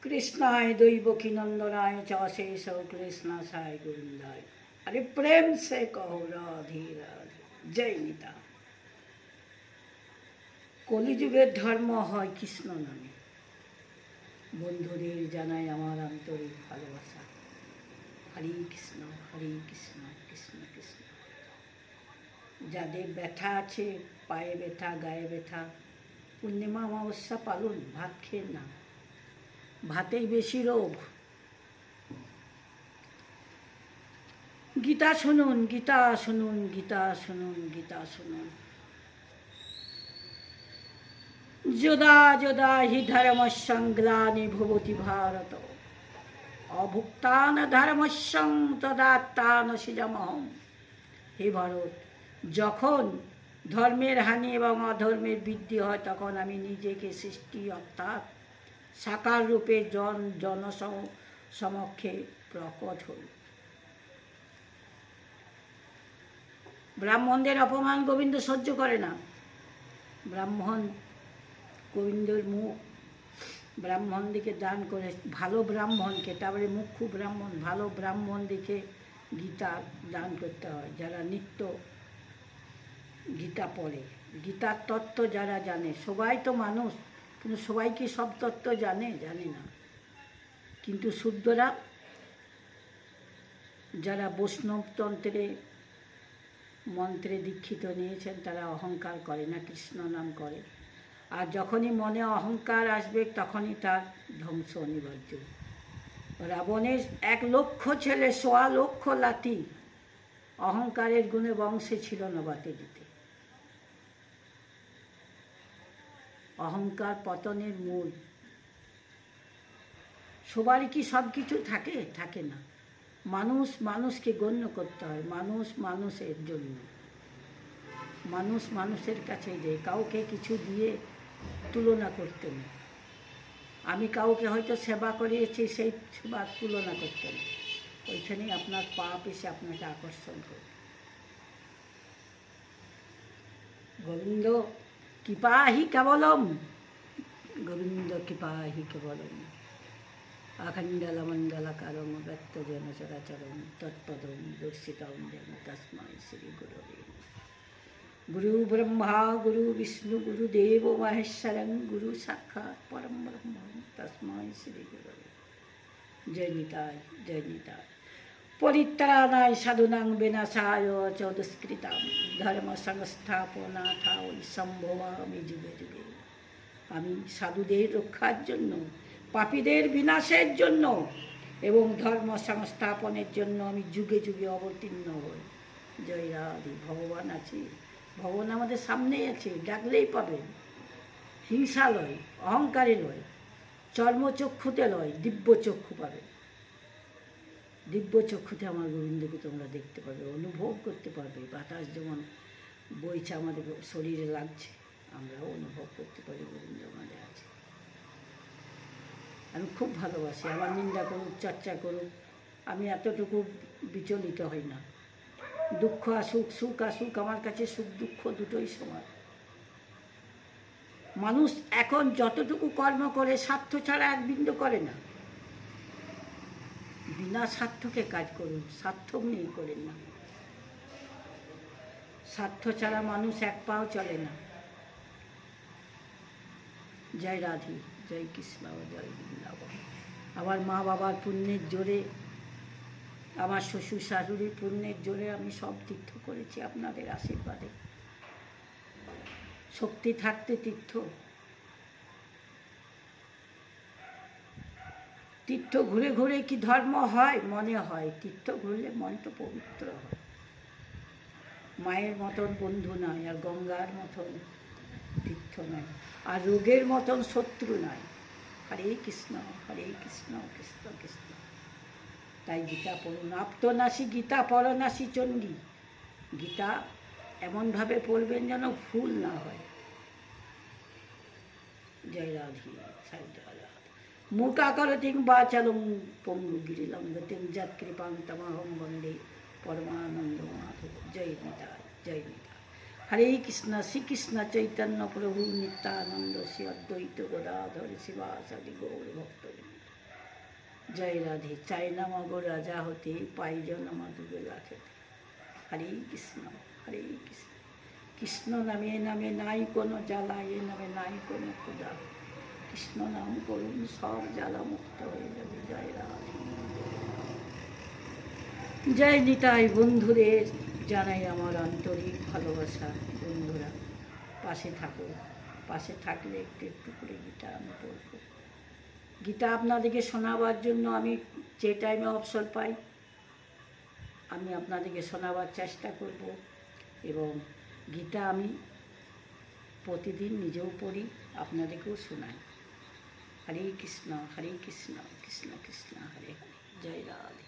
कृष्णाय दैवकी नंदनाय चाशेष कृष्णाशाय गोविंदाय। अरे प्रेम से कहो राधे राधे। जय निता। कलिजुगेर धर्म হয় কৃষ্ণ নামে। বন্ধুদের জানাই আমার আন্তরিক ভালোবাসা। হরে কৃষ্ণ কৃষ্ণ কৃষ্ণ। যাদের ব্যথা আছে, পায়ে ব্যথা, গায়ে ব্যথা, পূর্ণিমা অমাবস্যা পালন, ভাত খেয়ে না, ভাতেই বেশি রোগ। গীতা শুনুন, গীতা শুনুন, গীতা শুনুন, গীতা শুনুন। যদা যদা হি ধর্মস্যং গ্লানি ভবতি ভারত অভুক্তান ধর্মস্যং তদাত্তান সৃজামহম। হে ভারত, যখন ধর্মের হানি এবং অধর্মের বৃদ্ধি হয় তখন আমি নিজেকে সৃষ্টি অর্থাৎ সাকার রূপে জনসমক্ষে প্রকট হই। ব্রাহ্মণদের অপমান গোবিন্দ সহ্য করে না। ব্রাহ্মণ গোবিন্দর মুখ ব্রাহ্মণ দিকে দান করে, ভালো ব্রাহ্মণকে, তারপরে মুখ্য ব্রাহ্মণ, ভালো ব্রাহ্মণ দিকে গীতা দান করতে হয়। যারা নিত্য গীতা পড়ে, গীতার তত্ত্ব যারা জানে, সবাই তো মানুষ, কিন্তু সবাই কি সব তত্ত্ব জানে? জানে না। কিন্তু শুদ্ধরা যারা বৈষ্ণবতন্ত্রে মন্ত্রে দীক্ষিত নিয়েছেন তারা অহংকার করে না, কৃষ্ণ নাম করে। আর যখনই মনে অহংকার আসবে তখনই তার ধ্বংস অনিবার্য। রাবণের 1 লক্ষ ছেলে, 1.25 লক্ষ লাঠি, অহংকারের গুণে বংশে ছিল না বাতে দিতে। অহংকার পতনের মূল। সবারই কি সব কিছু থাকে? থাকে না। মানুষ মানুষকে গণ্য করতে হয়, মানুষ মানুষের জন্য, মানুষ মানুষের কাছে যে কাউকে কিছু দিয়ে তুলনা করতে নেই। আমি কাউকে হয়তো সেবা করিয়েছি, সেই সেবার তুলনা করতে নেই। ওইখানেই আপনার পাপ এসে আপনাকে আকর্ষণ করবে। গোবিন্দ কৃপা হি কেবলম, গোবিন্দ কৃপা হি কেবলম। अखण्डलमण्डलकरं व्यक्तजेन चराचरं तत्पदं दर्शितं जेन तस्मै श्रीगुरवे नमः। गुरु ब्रह्मा गुरु विष्णु गुरुदेव महेश्वरं गुरु साक्षात् परं ब्रह्म तस्मै श्रीगुरवे। जय निताय जय निताय। परित्राणाय साधूनां विनाशाय च दुष्कृतां धर्म संस्थापनार्थाय सम्भवामि जुगे जुगे। আমি সাধুদের রক্ষার জন্য, পাপীদের বিনাশের জন্য এবং ধর্ম সংস্থাপনের জন্য আমি যুগে যুগে অবতীর্ণ হই। জয় রাধে। ভগবান আছে, ভগবান আমাদের সামনেই আছে, ডাকলেই পাবেন। হিংসা লয়, অহংকারে লয়, চর্মচক্ষুতে লয়, দিব্য চক্ষু পাবে। দিব্য চক্ষুতে আমার গোবিন্দকে তোমরা দেখতে পাবে, অনুভব করতে পারবে। বাতাস যেমন বইছে আমাদের শরীরে লাগছে, আমরাও অনুভব করতে পারি গোবিন্দ আমাদের আছে। আমি খুব ভালোবাসি। আমার নিন্দা করুক, চর্চা করুক, আমি এতটুকু বিচলিত হই না। দুঃখ আসুক, সুখ আসুক, আমার কাছে সুখ দুঃখ দুটোই সমান। মানুষ এখন যতটুকু কর্ম করে স্বার্থ ছাড়া এক বিন্দু করে না। বিনা স্বার্থকে কাজ করুন, স্বার্থ নিয়ে করেন না। স্বার্থ ছাড়া মানুষ এক পাও চলে না। জয় রাধে, জয় কৃষ্ণ, জয় বৃন্দাবন। আমার মা বাবার পুণ্যের জোরে, আমার শ্বশুর শাশুড়ির পুণ্যের জোরে আমি সব তীর্থ করেছি আপনাদের আশীর্বাদে। শক্তি থাকতে তীর্থ, তীর্থ ঘুরে ঘুরে কি ধর্ম হয়? মনে হয়। তীর্থ ঘুরলে মন তো পবিত্র হয়। মায়ের মতন বন্ধু নয়, আর গঙ্গার মতন তীর্থ নয়, আর রোগের মতন শত্রু নয়। হরে কৃষ্ণ কৃষ্ণ কৃষ্ণ। তাই গীতা পড়ুন। আপ্তনাশী গীতা পরনাশী চণ্ডী। গীতা এমনভাবে পড়বেন যেন ভুল না হয়। জয় রাধে, সাইডালা মূকাকরতিং বাচালং পঙ্গু গিরিলঙ্গতিং যৎকৃপাং তমহং বন্দে পরমানন্দ মাধব। জয় নিতাই জয় নিতাই। হরে কৃষ্ণ শ্রীকৃষ্ণ চৈতন্য প্রভু নিত্যানন্দ শ্রী অদ্বৈত গদাধর শিবাসাদি গৌর ভক্তবৃন্দ। জয় রাধে। চাই না মগো রাজা হতে, পাই যেন মাধুবেলা খেতে। হরে কৃষ্ণ হরে কৃষ্ণ, কৃষ্ণ নামে নামে নাই কোনো জ্বালা, এ নামে নাই কোনো ক্ষুধা। কৃষ্ণ নাম করুন সব জ্বালা মুক্ত হয়ে যাবে। জয় রাধে। জয় নিতাই। বন্ধুদের জানাই আমার আন্তরিক ভালোবাসা। বন্ধুরা পাশে থাকো, পাশে থাকলে একটু একটু করে গীতা আমি পড়ব। গীতা আপনাদেরকে শোনাবার জন্য আমি যে টাইমে অবসর পাই আমি আপনাদেরকে শোনাবার চেষ্টা করব, এবং গীতা আমি প্রতিদিন নিজেও পড়ি, আপনাদেরকেও শোনাই। হরে কৃষ্ণ কৃষ্ণ কৃষ্ণ হরে হরে। জয় রাধে।